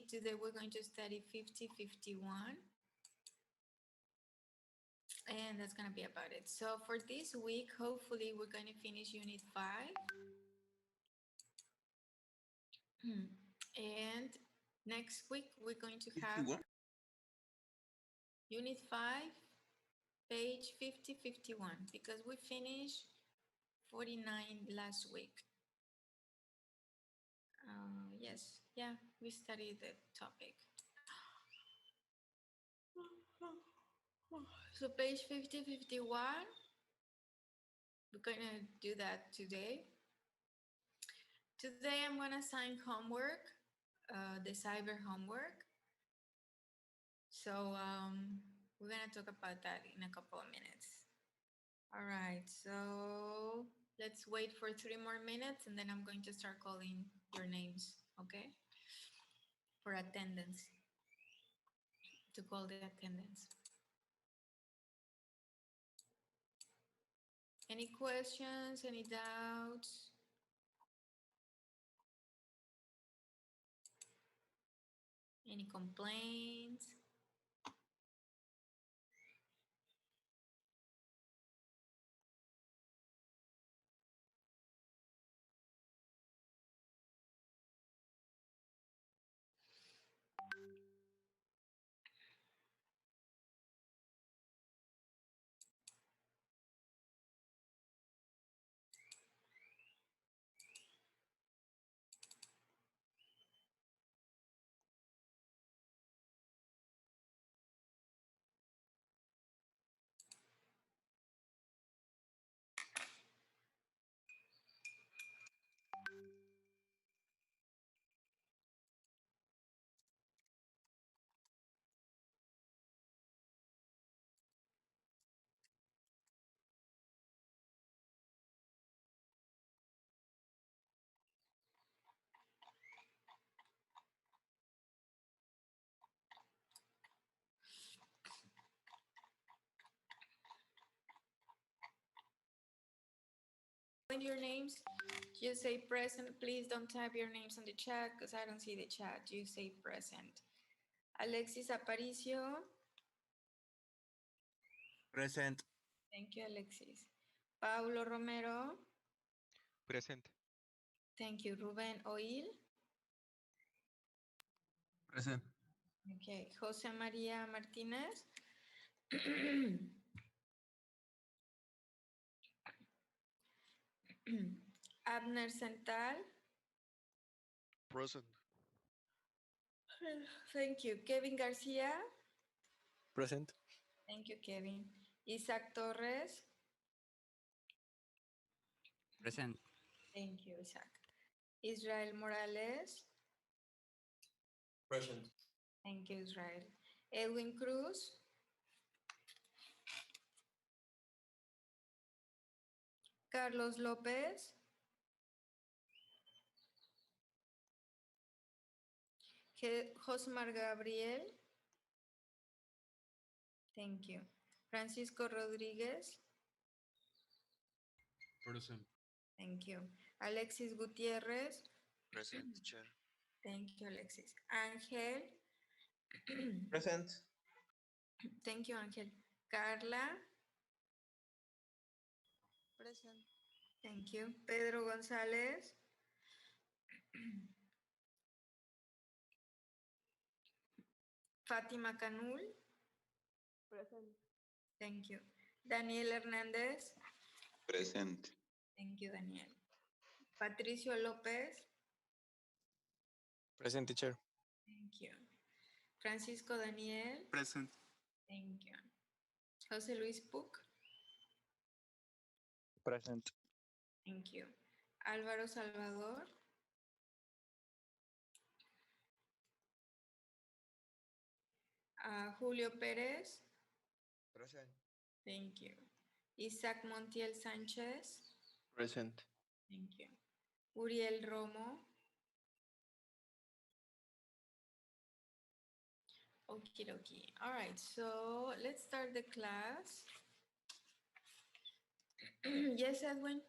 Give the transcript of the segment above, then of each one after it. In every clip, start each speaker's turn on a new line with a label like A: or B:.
A: today we're going to study 5051. And that's going to be about it. So for this week, hopefully we're going to finish Unit 5. And next week, we're going to have Unit 5, page 5051, because we finished 49 last week. Yes, yeah, we studied the topic. So page 5051, we're going to do that today. Today I'm going to assign homework, the cyber homework. So we're going to talk about that in a couple of minutes. All right, so let's wait for 3 more minutes and then I'm going to start calling your names, okay? For attendance, to call the attendance. Any questions, any doubts? Any complaints? When your names, you say present. Please don't type your names on the chat because I don't see the chat. You say present. Alexis Aparicio.
B: Present.
A: Thank you, Alexis. Paulo Romero.
C: Present.
A: Thank you. Ruben Oil.
B: Present.
A: Okay. Jose María Martínez. Abner Central.
C: Present.
A: Thank you. Kevin Garcia.
B: Present.
A: Thank you, Kevin. Isaac Torres.
D: Present.
A: Thank you, Isaac. Israel Morales.
B: Present.
A: Thank you, Israel. Edwin Cruz. Carlos López. Josmar Gabriel. Thank you. Francisco Rodríguez.
B: Present.
A: Thank you. Alexis Gutiérrez.
C: Present, teacher.
A: Thank you, Alexis. Ángel.
B: Present.
A: Thank you, Ángel. Carla.
C: Present.
A: Thank you. Pedro González. Fátima Canul.
E: Present.
A: Thank you. Daniel Hernández.
F: Present.
A: Thank you, Daniel. Patricio López.
B: Present, teacher.
A: Thank you. Francisco Daniel.
F: Present.
A: Thank you. José Luis Puc.
B: Present.
A: Thank you. Álvaro Salvador. Julio Pérez.
C: Present.
A: Thank you. Isaac Montiel Sánchez.
B: Present.
A: Thank you. Uriel Romo. Okie dokie. All right, so let's start the class. Yes, Edwin?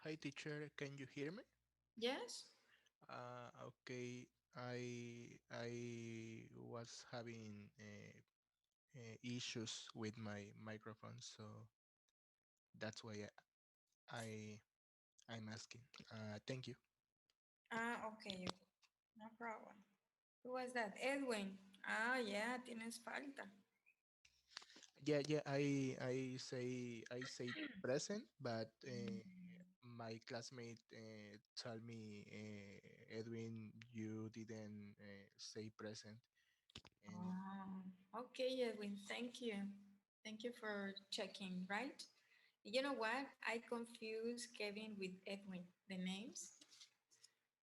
G: Hi teacher, can you hear me?
A: Yes?
D: okay. I was having issues with my microphone, so that's why I I'm asking. Thank you.
A: Okay, okay. No problem. Who was that? Edwin. Yeah, tienes falta.
D: Yeah, yeah. I say present, but my classmate told me, Edwin, you didn't say present, and
A: Okay, Edwin, thank you. Thank you for checking, right? You know what? I confused Kevin with Edwin, the names.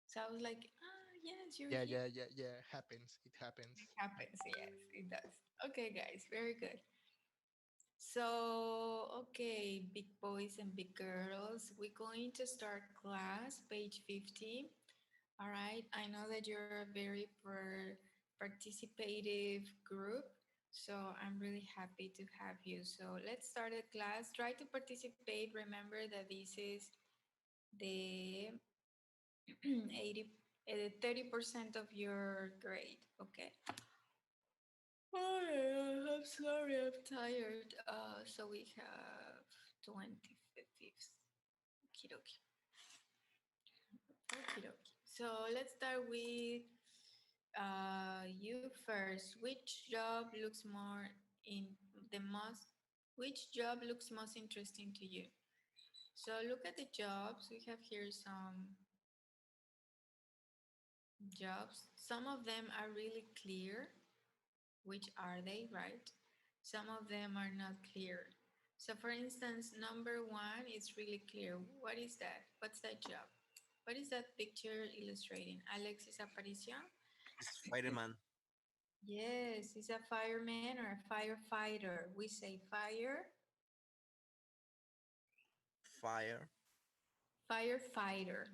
A: So I was like, yes, you're
D: yeah,
A: here.
D: yeah, yeah, yeah. Happens. It happens.
A: It happens, yes, it does. Okay, guys, very good. So, okay, big boys and big girls, we're going to start class, page 50. All right, I know that you're a very participative group, so I'm really happy to have you. So let's start the class. Try to participate. Remember that this is the 80, 30% of your grade, okay? Oh, yeah, I'm sorry, I'm tired. So we have 25th. Okie dokie. Okie dokie. So let's start with you first. Which job looks most interesting to you? So look at the jobs. We have here some jobs. Some of them are really clear. Which are they, right? Some of them are not clear. So for instance, number one is really clear. What is that? What's that job? What is that picture illustrating? Alexis Aparicio?
B: Spider-Man.
A: Yes, is a fireman or a firefighter. We say
B: Fire.
A: firefighter,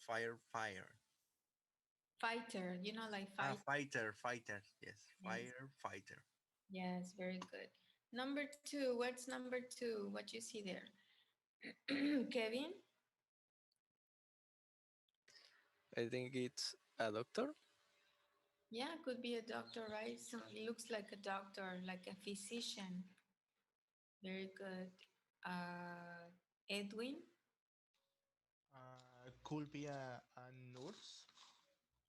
B: Fire.
A: fighter, like fight.
B: Fighter. Yes,
A: Yes,
B: firefighter.
A: yes, very good. Number two, what's number two? What you see there? Kevin?
B: I think it's a doctor.
A: Yeah, could be a doctor, right? So it looks like a doctor, like a physician. Very good. Edwin,
D: Could be a nurse.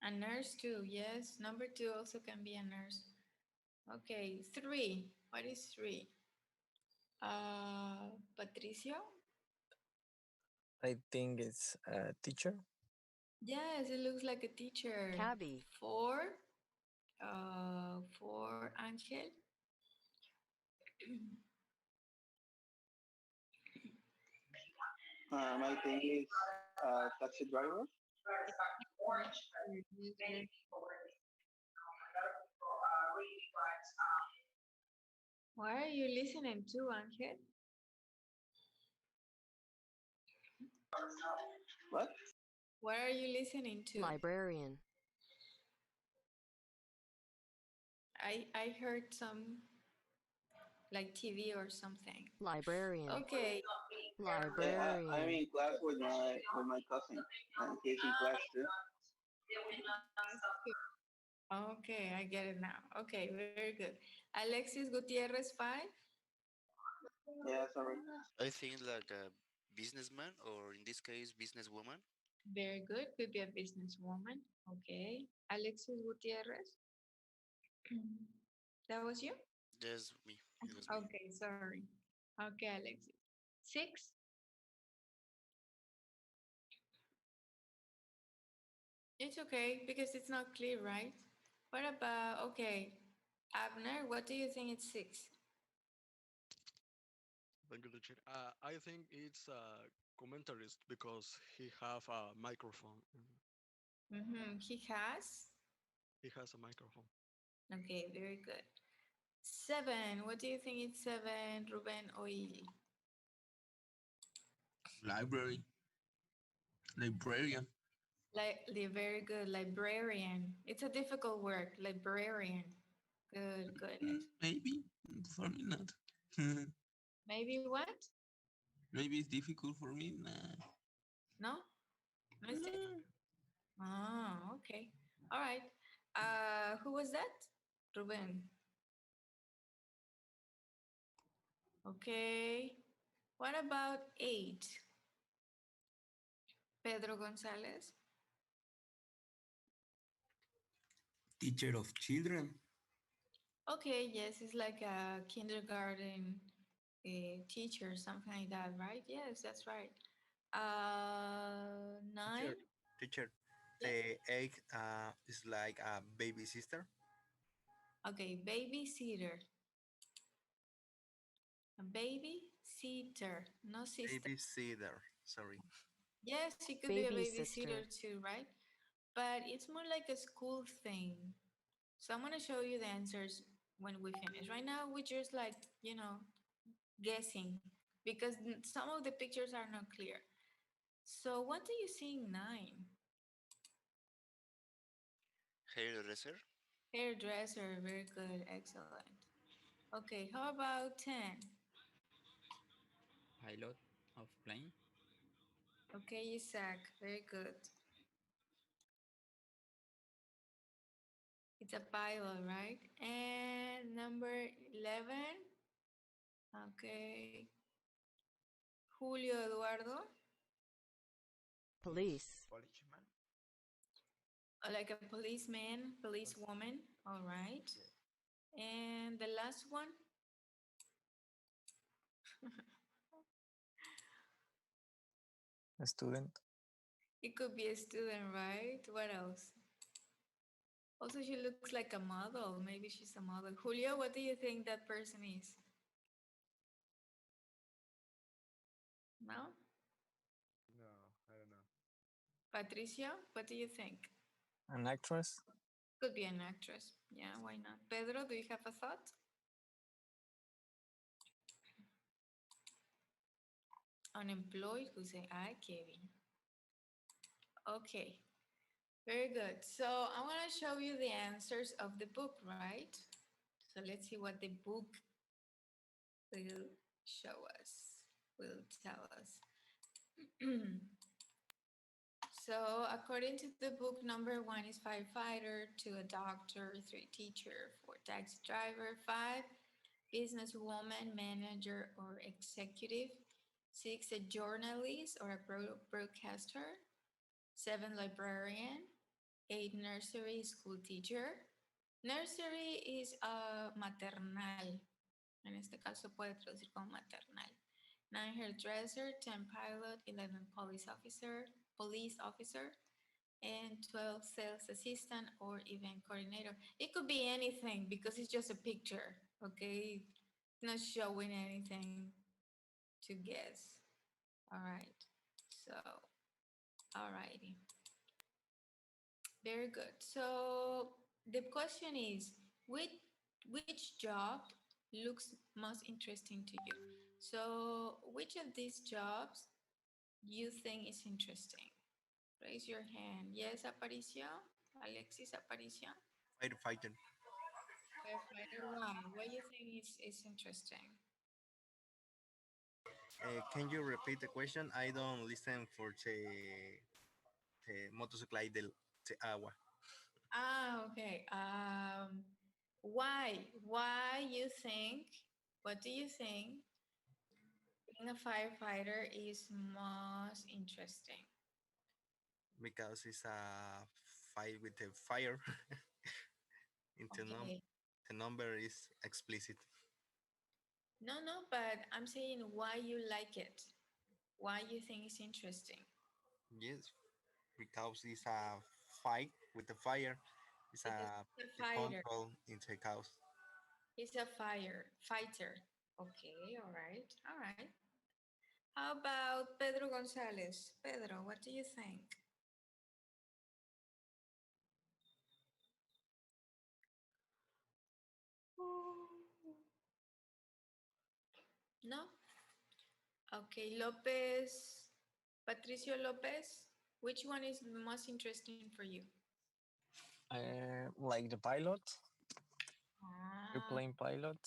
A: a nurse too. Yes, number two also can be a nurse. Okay, three. What is three? Patricio?
B: I think it's a teacher.
A: Yes, it looks like a teacher.
E: Tabby.
A: Four. For Angel.
F: My thing is taxi driver.
A: What are you listening to, Angel?
F: What?
A: What are you listening to?
E: Librarian.
A: I heard some like TV or something.
E: Librarian.
A: Okay.
F: I'm
E: Librarian.
F: in class with my cousin, and he's in class too.
A: Okay, I get it now. Okay, very good. Alexis Gutierrez 5.
F: Yeah, sorry.
C: I think like a businessman or in this case businesswoman.
A: Very good. Could be a businesswoman. Okay. Alexis Gutierrez. That was you?
C: Yes, me. It was me.
A: Okay, sorry. Okay, Alexis. 6. It's okay because it's not clear, right? What about, okay, Abner, what do you think it's 6?
G: Thank you, teacher. I think it's a commentarist because he have a microphone.
A: He has.
G: He has a microphone.
A: Okay, very good. 7. What do you think it's 7, Ruben Oili?
B: Library. Librarian.
A: Very good. Librarian. It's a difficult word. Librarian. Good, good.
B: Maybe. For me, not.
A: Maybe what?
B: Maybe it's difficult for me. Nah.
A: No? No, it's difficult. Oh, okay. All right. Who was that? Ruben. Okay. What about 8? Pedro Gonzalez.
B: Teacher of children.
A: Okay, yes, it's like a kindergarten teacher, something like that, right? Yes, that's right. 9.
H: Teacher,
A: Yes.
H: the egg is like a baby sister.
A: Okay, babysitter. A babysitter, no sister.
H: Baby sitter. Sorry.
A: Yes, it could be a babysitter
E: Babysitter.
A: too, right? But it's more like a school thing. So I'm gonna show you the answers when we finish. Right now, we're just like, guessing because some of the pictures are not clear. So what do you see in 9?
C: Hairdresser.
A: Hairdresser, very good, excellent. Okay, how about 10?
I: Pilot of plane.
A: Okay, Isaac, very good. It's a pilot, right? And number 11. Okay. Julio Eduardo,
E: Police.
D: Policeman.
A: like a policeman, policewoman. All right. And the last one,
B: A student.
A: it could be a student, right? What else? Also, she looks like a model. Maybe she's a model. Julio, what do you think that person is? No?
D: No, I don't know.
A: Patricia, what do you think?
B: An actress.
A: Could be an actress. Yeah, why not? Pedro, do you have a thought? Unemployed, who say I, Kevin. Okay, very good. So I want to show you the answers of the book, right? So let's see what the book will show us, will tell us. So according to the book, number 1 is firefighter, 2 a doctor, 3 teacher, 4 taxi driver, 5 businesswoman, manager, or executive, 6 a journalist or a broadcaster, 7 librarian, 8 nursery school teacher. Nursery is maternal. En este caso puede traducir como maternal. 9 hairdresser, 10 pilot, 11 police officer, and 12 sales assistant or event coordinator. It could be anything because it's just a picture, okay? It's not showing anything to guess. All right. So, all righty. Very good. So the question is, which job looks most interesting to you? So which of these jobs you think is interesting? Raise your hand. Yes, Aparicio? Alexis Aparicio?
H: Firefighter.
A: Firefighter, why? What do you think is interesting?
H: Can you repeat the question? I don't listen for the motorcycle de agua.
A: Ah, okay. Why? Why you think, what do you think being a firefighter is most interesting?
H: Because it's a fight with the fire.
A: Okay.
H: The number is explicit.
A: No, no, but I'm saying why you like it. Why you think it's interesting.
H: Yes, because it's a fight with the fire. It's
A: Because
H: a
A: he's a
H: the
A: fighter.
H: control in the house.
A: He's a fighter. Okay, all right, all right. How about Pedro Gonzalez? Pedro, what do you think? No? Okay, Lopez, Patricio Lopez, which one is the most interesting for you?
B: Like the pilot.
A: Ah,
B: Airplane pilot.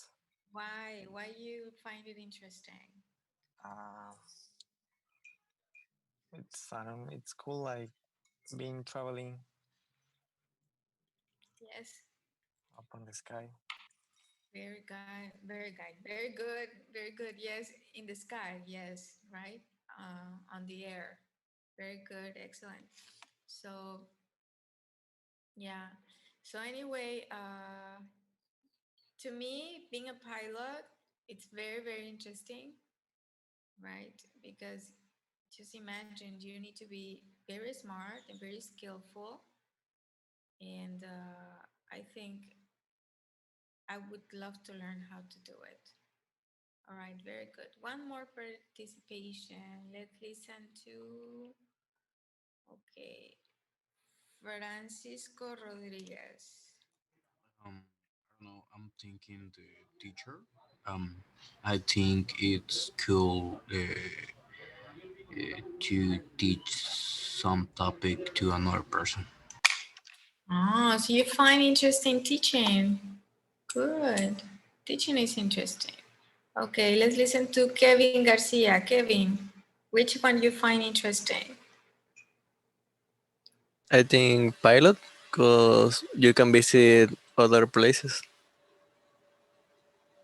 A: why? Why you find it interesting?
B: Uh, it's I don't. It's cool. Like being traveling.
A: Yes.
B: Up on the sky.
A: Very good, very good. Yes, in the sky, yes, right? On the air. Very good, excellent. So, yeah. So anyway, to me, being a pilot, it's very interesting, right? Because just imagine you need to be very smart and very skillful. And I think I would love to learn how to do it. All right, very good. One more participation. Let's listen to, okay, Francisco Rodriguez.
I: I don't know. I'm thinking the teacher. Um, I think it's cool to teach some topic to another person.
A: Oh, so you find interesting teaching. Good. Teaching is interesting. Okay, let's listen to Kevin Garcia. Kevin, which one you find interesting?
J: I think pilot, because you can visit other places.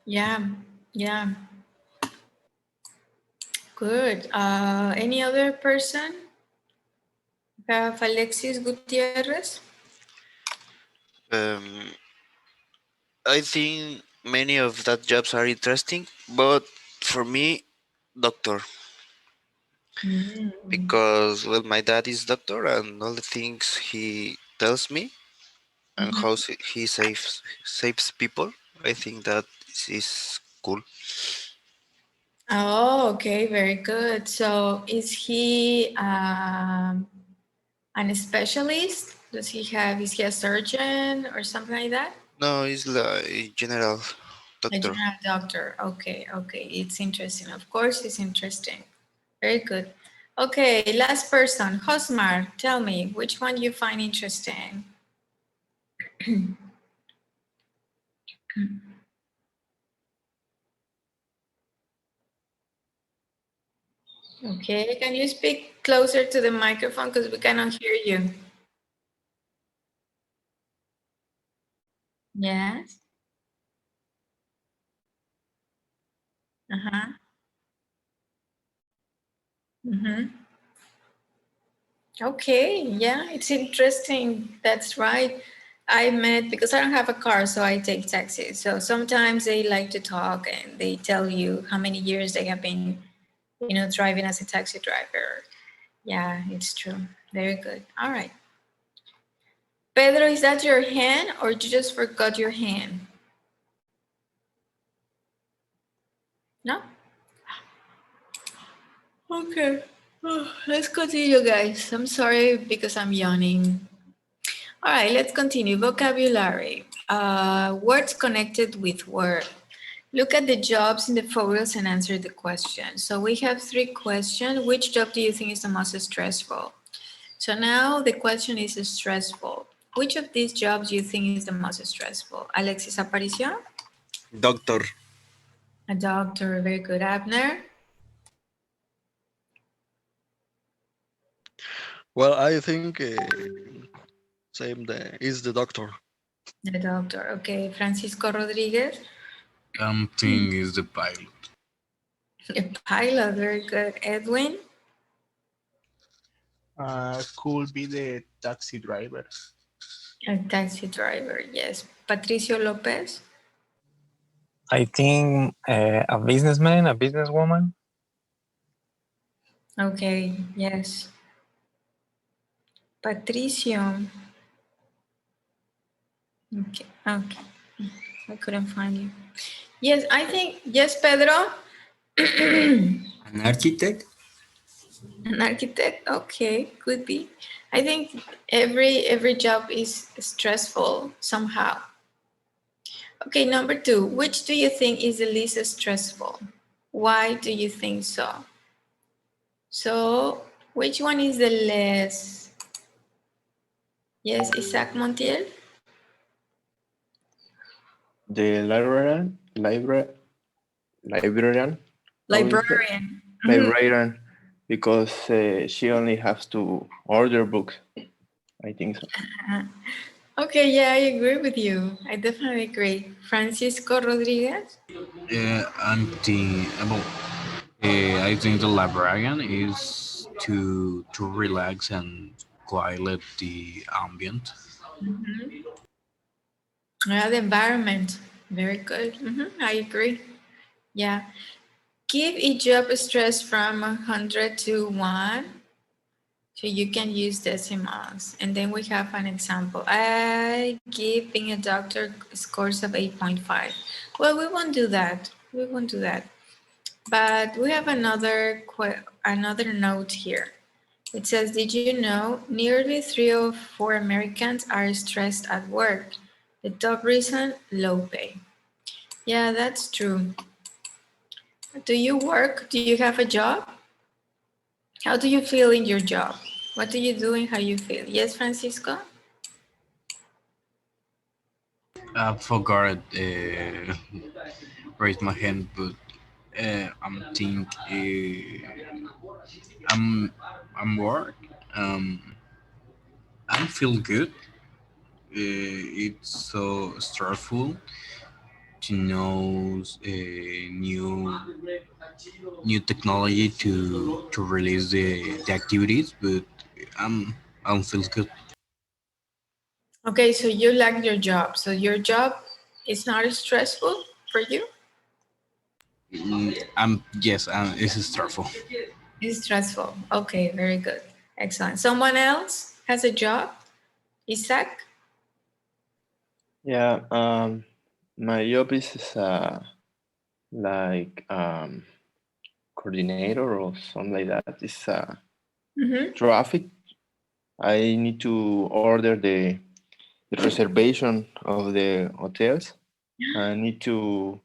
A: Yeah, yeah, good. Any other person? We have Alexis Gutierrez.
C: Um, I think many of that jobs are interesting, but for me, doctor,
A: Mm.
C: because well, my dad is doctor, and all the things he tells me and
A: Mhm.
C: how he saves people. I think that is cool.
A: Oh, okay, very good. So is he an specialist? Is he a surgeon or something like that?
C: No, he's like general
A: A
C: doctor.
A: general doctor. Okay, okay. It's interesting. Of course, it's interesting. Very good. Okay, last person. Hosmar, tell me, which one you find interesting? Okay, can you speak closer to the microphone because we cannot hear you? Yes. Uh-huh. Mm-hmm. Okay, yeah, it's interesting. That's right. I met because I don't have a car, so I take taxis. So sometimes they like to talk and they tell you how many years they have been, driving as a taxi driver. Yeah, it's true. Very good. All right. Pedro, is that your hand or you just forgot your hand? No? Okay. Let's continue, guys. I'm sorry because I'm yawning. All right, let's continue. Vocabulary. Words connected with work. Look at the jobs in the photos and answer the question. So we have 3 questions. Which job do you think is the most stressful? So now the question is stressful. Which of these jobs do you think is the most stressful? Alexis Aparicio?
H: Doctor.
A: A doctor, very good. Abner?
G: Well, I think same is the doctor.
A: The doctor, okay. Francisco Rodriguez?
I: Something is the pilot.
A: A pilot, very good. Edwin?
D: Could be the taxi driver.
A: A taxi driver, yes. Patricio Lopez?
B: I think a businessman, a businesswoman.
A: Okay, yes. Patricio. Okay, okay. I couldn't find you. Yes, I think, yes, Pedro?
I: An architect?
A: An architect, okay, could be. I think every job is stressful somehow. Okay, number 2, which do you think is the least stressful? Why do you think so? So, which one is the less? Yes, Isaac Montiel?
E: The librarian, how is that?
A: Librarian. Mhm.
E: Librarian, because she only has to order books. I think so.
A: Okay, yeah, I agree with you. I definitely agree. Francisco Rodriguez?
I: I think the librarian is to relax and quiet the ambient.
A: Mhm. Yeah, the environment. Very good. I agree. Yeah. Give each job a stress from 100 to 1. So you can use decimals. And then we have an example. I give being a doctor scores of 8.5. Well, we won't do that. We won't do that. But we have another note here. It says, did you know nearly 3 of 4 Americans are stressed at work? The top reason, low pay. Yeah, that's true. Do you work? Do you have a job? How do you feel in your job? What do you do and how you feel? Yes, Francisco?
I: I forgot raise my hand, but I'm think I'm I'm work. Um, I feel good. It's so stressful to know new technology to release the activities, but I'm feel good.
A: Okay, so you like your job. So your job is not stressful for you?
I: I'm yes, it's stressful.
A: It's stressful. Okay, very good. Excellent. Someone else has a job? Isaac?
E: Yeah, my job is like coordinator or something like that. It's
A: Mm-hmm.
E: traffic. I need to order the reservation of the hotels. I need to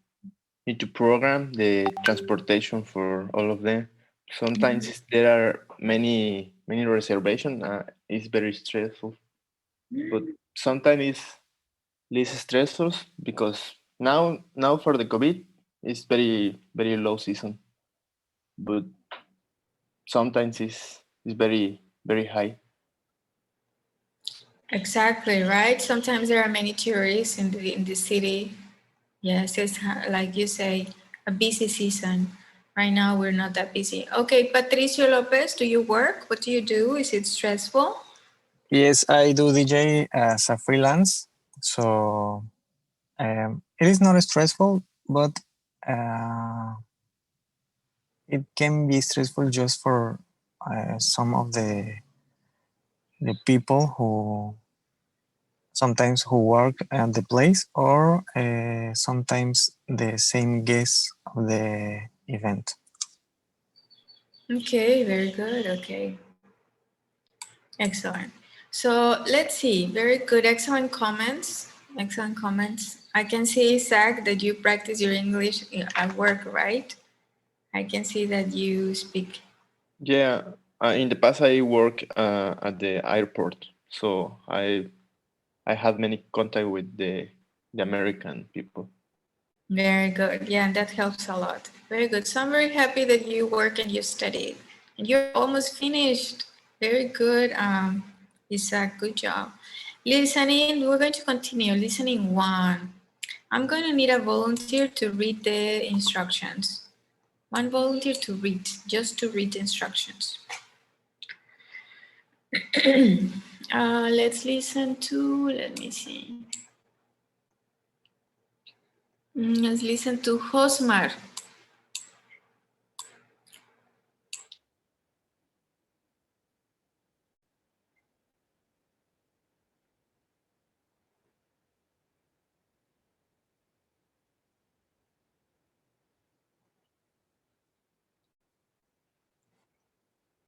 E: program the transportation for all of them. Sometimes there are many reservations. It's very stressful, but sometimes it's less stressful because now for the COVID it's very low season, but sometimes it's very high.
A: Exactly, right? Sometimes there are many tourists in the city. Yes, it's like you say, a busy season. Right now, we're not that busy. Okay, Patricio Lopez, do you work? What do you do? Is it stressful?
B: Yes, I do DJ as a freelance, so it is not stressful, but uh, it can be stressful just for some of the people who sometimes who work at the place or sometimes the same guests of the event.
A: Okay, very good. Okay, excellent. So let's see. Very good. Excellent comments. Excellent comments. I can see, Zach, that you practice your English at work, right? I can see that you speak.
E: Yeah, in the past I work at the airport, so I had many contact with the American people.
A: Very good. Yeah, that helps a lot. Very good. So I'm very happy that you work and you studied. And you're almost finished. Very good, Isaac. Good job. Listening, we're going to continue. Listening 1. I'm going to need a volunteer to read the instructions. One volunteer to read, just to read the instructions. Let's listen to, let me see. Let's listen to Hosmar.